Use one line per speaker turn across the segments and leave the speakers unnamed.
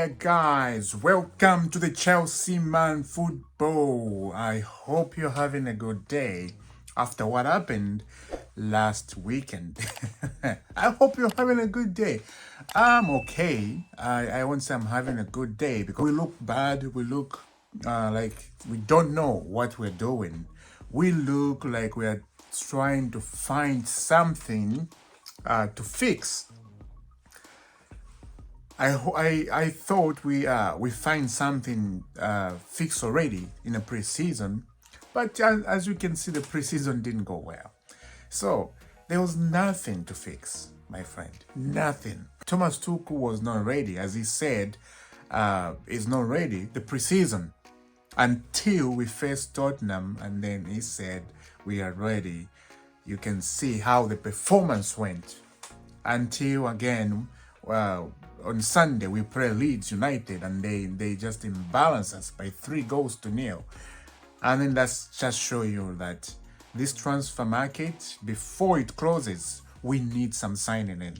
there, guys. Welcome to the Chelsea Man Football. I hope you're having a good day after what happened last weekend. I hope you're having a good day. I'm okay. I won't say I'm having a good day because we look bad. We look like we don't know what we're doing. We look like we're trying to find something to fix. I thought we find something fixed already in a preseason, but as you can see, the preseason didn't go well. So there was nothing to fix, my friend. Nothing. Thomas Tuchel was not ready, as he said, is not ready the preseason until we faced Tottenham, and then he said we are ready. You can see how the performance went until again. On Sunday we play Leeds United and they just imbalance us by 3-0. And then that's just show you that this transfer market, before it closes, we need some signing in.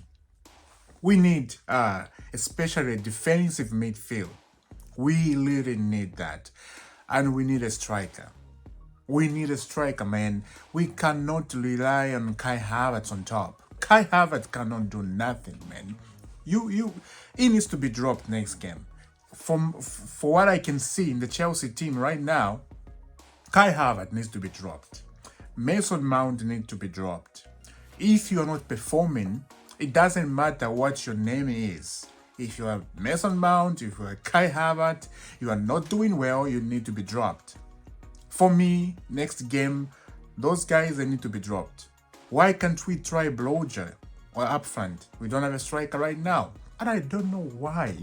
We need especially a defensive midfield. We really need that. And we need a striker. We need a striker, man. We cannot rely on Kai Havertz on top. Kai Havertz cannot do nothing, man. He needs to be dropped next game. For what I can see in the Chelsea team right now, Kai Havertz needs to be dropped. Mason Mount needs to be dropped. If you are not performing, it doesn't matter what your name is. If you are Mason Mount, if you are Kai Havertz, you are not doing well, you need to be dropped. For me, next game, those guys, they need to be dropped. Why can't we try Bloger? Or up front, we don't have a striker right now. And I don't know why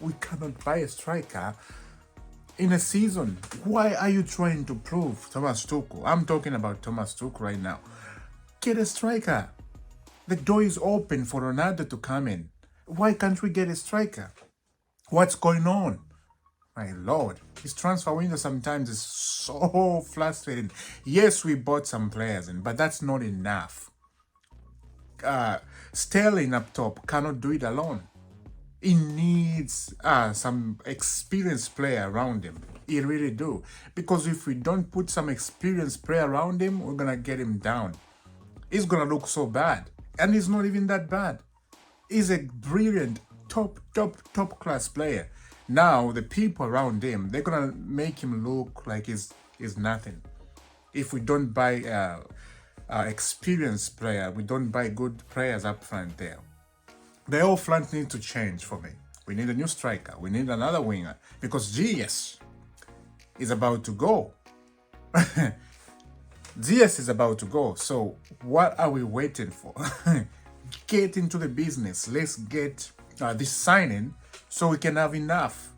we cannot buy a striker in a season. Why are you trying to prove Thomas Tuchel? I'm talking about Thomas Tuchel right now. Get a striker. The door is open for Ronaldo to come in. Why can't we get a striker? What's going on? My Lord, his transfer window sometimes is so frustrating. Yes, we bought some players in, but that's not enough. Sterling up top cannot do it alone. He needs some experienced player around him. He really do. Because if we don't put some experienced player around him, we're gonna get him down. He's gonna look so bad. And he's not even that bad. He's a brilliant, top class player. Now the people around him, they're gonna make him look like he's nothing. If we don't buy experienced player, we don't buy good players up front there. The whole front needs to change for me. We need a new striker. We need another winger because GS is about to go. GS is about to go. So what are we waiting for? Get into the business. Let's get this signing so we can have enough.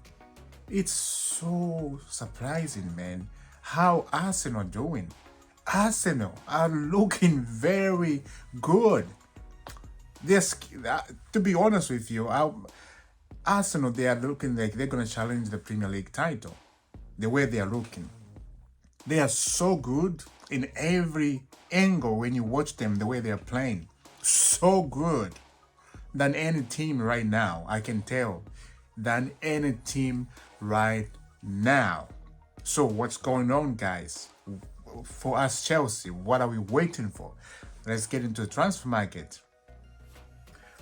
It's so surprising, man, how Arsenal are doing. Arsenal are looking very good. To be honest with you, Arsenal, they are looking like they're going to challenge the Premier League title. The way they are looking. They are so good in every angle when you watch them, the way they are playing. So good than any team right now, I can tell. Than any team right now. So what's going on, guys? For us Chelsea, what are we waiting for? Let's get into the transfer market.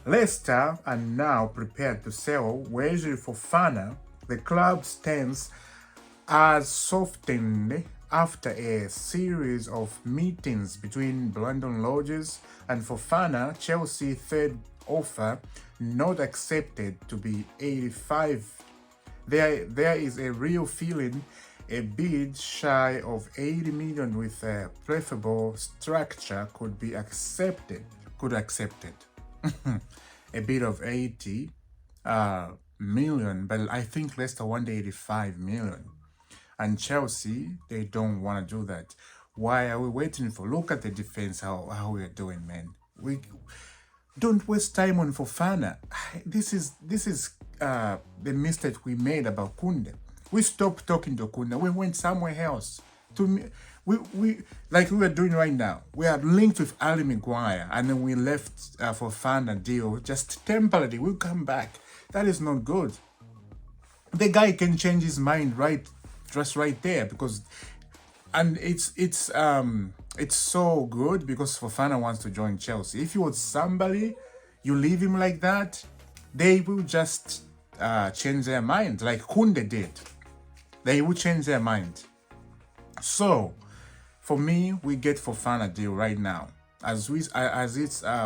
Leicester are now prepared to sell Wesley Fofana. The club's stance has softened after a series of meetings between Brandon Rodgers and Fofana. Chelsea third offer not accepted to be 85. There is a real feeling a bid shy of 80 million with a preferable structure could be accepted. A bid of 80 million, but I think Leicester wanted 85 million. And Chelsea, they don't want to do that. Why are we waiting for? Look at the defense, how we are doing, man. We don't waste time on Fofana. This is the mistake we made about Kunde. We stopped talking to Kunde. We went somewhere else. We like we are doing right now. We are linked with Ali Maguire, and then we left Fofana deal just temporarily. We'll come back. That is not good. the guy can change his mind just right there, because and it's so good because Fofana wants to join Chelsea. If you want somebody, you leave him like that, they will just change their mind, like Kunde did. They will change their mind. So, for me, we get Fofana deal right now.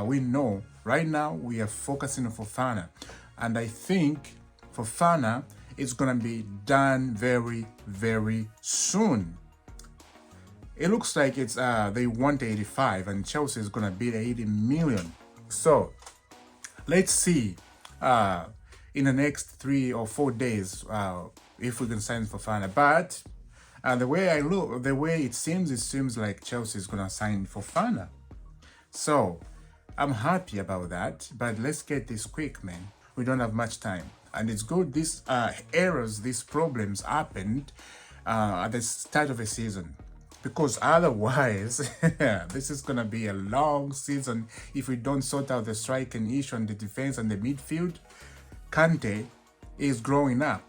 We know right now we are focusing on Fofana, and I think Fofana is gonna be done very, very soon. It looks like it's they want 85 and Chelsea is gonna bid 80 million. So let's see in the next 3 or 4 days if we can sign Fofana. But the way it seems like Chelsea is gonna sign Fofana. So I'm happy about that. But let's get this quick, man. We don't have much time, and it's good these problems happened at the start of the season. Because otherwise, this is going to be a long season if we don't sort out the striking issue and the defense and the midfield. Kante is growing up.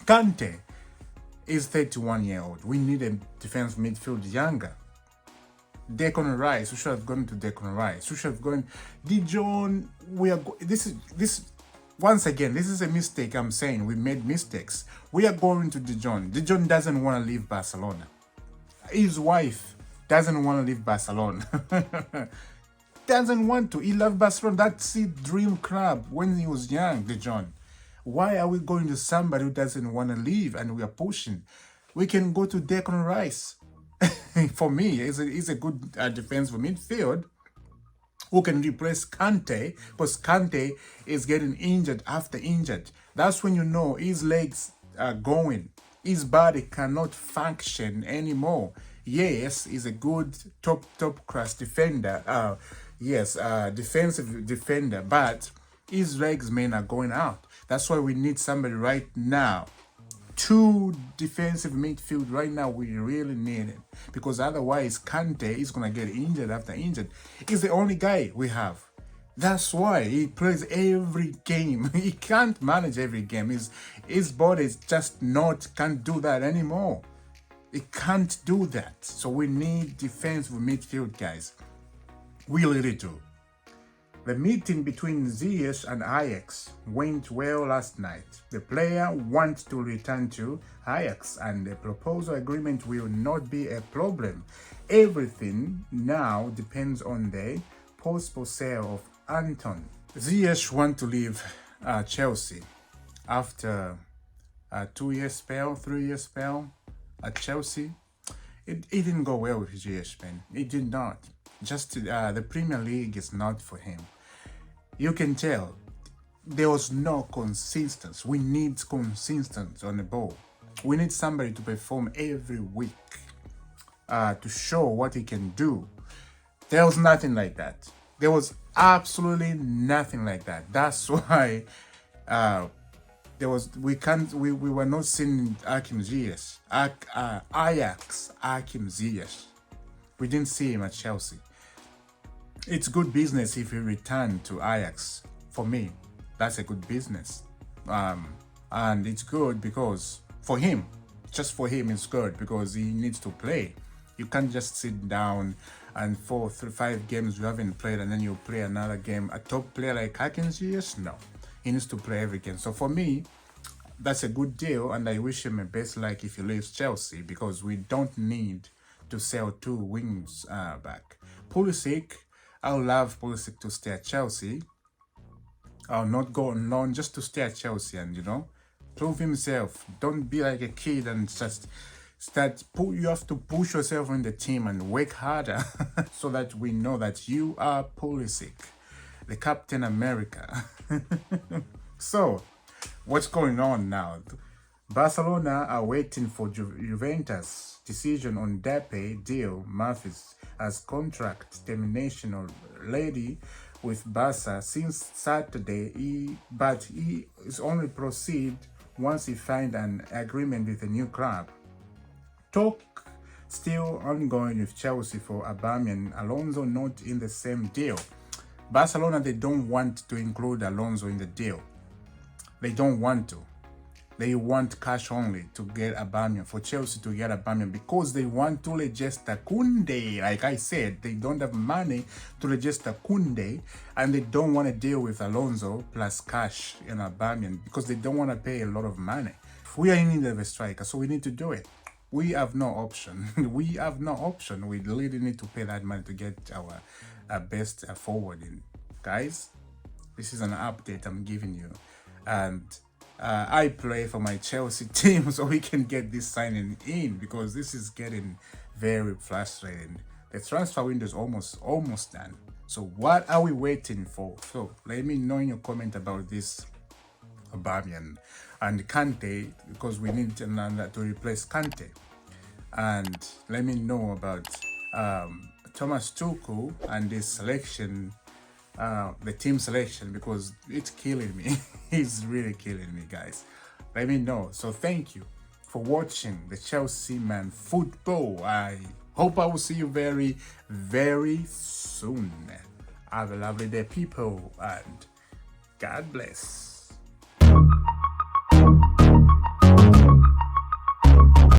Kante is 31-year-old. We need a defense midfield younger. Declan Rice, we should have gone to Declan Rice. We should have gone Dijon. Once again, this is a mistake. I'm saying we made mistakes. We are going to Dijon. Dijon doesn't want to leave Barcelona. His wife doesn't want to leave Barcelona. Doesn't want to. He loved Barcelona. That's his dream club when he was young, Dijon. Why are we going to somebody who doesn't want to leave and we are pushing? We can go to Declan Rice. For me, he's a good defensive midfield who can replace Kante, because Kante is getting injured after injured. That's when you know his legs are going. His body cannot function anymore. Yes, he's a good top class defender. Defensive defender, but his legs, man, are going out. That's why we need somebody right now. 2 defensive midfield right now. We really need it, because otherwise Kante is gonna get injured after injured. He's the only guy we have. That's why he plays every game. He can't manage every game. His body is just can't do that anymore. It can't do that. So we need defensive midfield guys. We really do. The meeting between Ziyech and Ajax went well last night. The player wants to return to Ajax and the proposal agreement will not be a problem. Everything now depends on the possible sale of Anton. Ziyech wants to leave Chelsea after a 2-year spell, 3-year spell at Chelsea. It didn't go well with Ziyech, man. It did not. Just the Premier League is not for him. You can tell there was no consistency. We need consistency on the ball. We need somebody to perform every week to show what he can do. There was nothing like that. There was absolutely nothing like that. That's why we were not seeing Ajax Hakim Ziyech. We didn't see him at Chelsea. It's good business if he returned to Ajax. For me, that's a good business. And it's good because for him, just for him, it's good because he needs to play. You can't just sit down and 4, 3, 5 games you haven't played and then you play another game. A top player like Hakim Ziyech, no. He needs to play every game. So for me, that's a good deal, and I wish him a best luck if he leaves Chelsea, because we don't need to sell 2 wings back. Pulisic, I would love Pulisic to stay at Chelsea. I'll not go on loan, just to stay at Chelsea and, prove himself. Don't be like a kid and just you have to push yourself in the team and work harder so that we know that you are Pulisic, the Captain America. So, what's going on now? Barcelona are waiting for Juventus' decision on Depay deal. Memphis has contract termination already with Barca since Saturday, but he is only proceed once he finds an agreement with a new club. Talk still ongoing with Chelsea for Aubameyang. Alonso not in the same deal. Barcelona, they don't want to include Alonso in the deal. They don't want to. They want cash only to get Aubameyang, for Chelsea to get Aubameyang, because they want to register Kunde. Like I said, they don't have money to register Kunde, and they don't want to deal with Alonso plus cash and Aubameyang because they don't want to pay a lot of money. We are in need of a striker, so we need to do it. We have no option. We have no option. We really need to pay that money to get our best forward in. Guys, this is an update I'm giving you. And I play for my Chelsea team so we can get this signing in, because this is getting very frustrating. The transfer window is almost done. So what are we waiting for? So let me know in your comment about this Aubameyang and Kante, because we need another to replace Kante. And let me know about Thomas Tuchel and this selection, the team selection, because it's killing me. It's really killing me, guys. Let me know. So thank you for watching the Chelsea Man Football. I hope I will see you very, very soon. Have a lovely day, people, and God bless.